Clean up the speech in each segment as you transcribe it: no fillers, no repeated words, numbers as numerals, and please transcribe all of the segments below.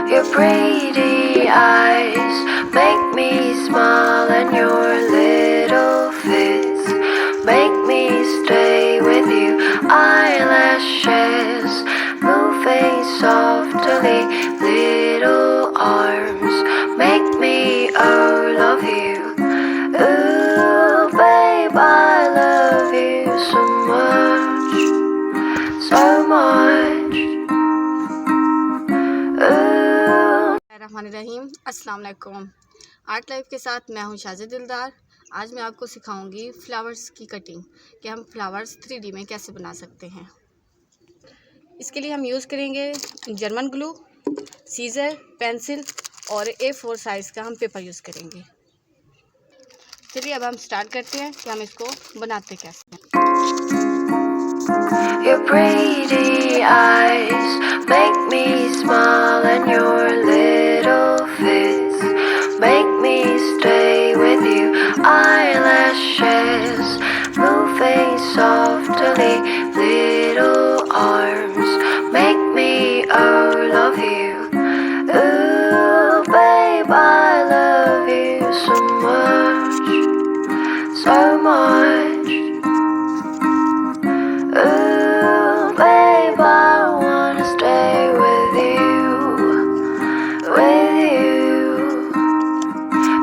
Your pretty eyes make me smile, and your little fits make me stay with you. Eyelashes moving softly, little arms make me love you. Ooh, babe, I love you so much, so much. रहीम अस्सलाम वालेकुम। Art life के साथ मैं हूं शाज़िया दिलदार। आज मैं आपको सिखाऊंगी फ्लावर्स की कटिंग कि हम फ्लावर्स 3D में कैसे बना सकते हैं। इसके लिए हम यूज़ करेंगे जर्मन ग्लू, सीज़र, पेंसिल और A4 साइज़ का हम पेपर यूज़ करेंगे। चलिए अब हम स्टार्ट करते हैं कि हम इसको बनाते कैसे हैं। Your pretty eyes make me smile, and your little fits make me stay with you. Eyelashes moving softly, little arms make me love you. Ooh, babe, I love you so much, so much. Ooh, babe, I wanna stay with you, with you.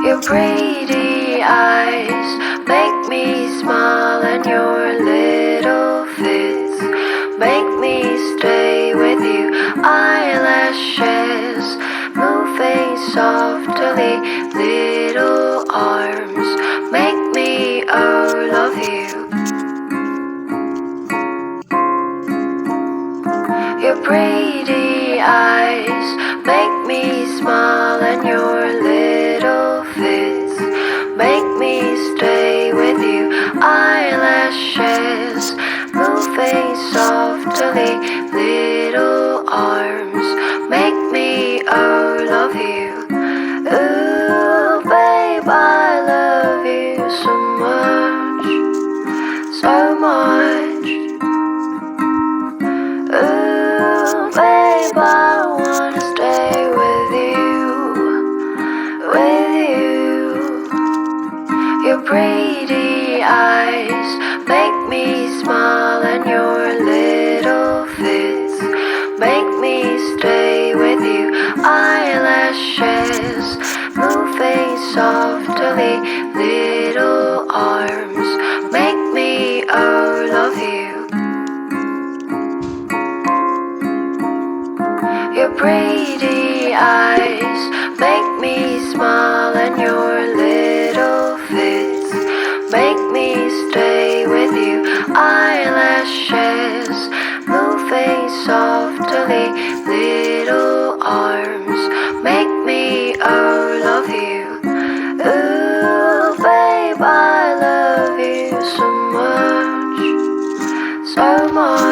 Your pretty eyes make me smile, and your little fits make me stay with you. Eyelashes moving softly, little arms make me love you. Your pretty eyes make me smile, and your little fits make me stay with you. Eyelashes moving softly, little arms make me love you. Ooh, babe, I love you so much, so much. Ooh, babe, I wanna stay with you, with you. Your pretty eyes make me smile, and your little fits make me stay with you. Eyelashes moving softly, little arms make me love you. Your pretty eyes make me smile, and your little fits make me stay with you. Eyelashes moving softly, little arms make me love you. Ooh, babe, I love you so much, so much.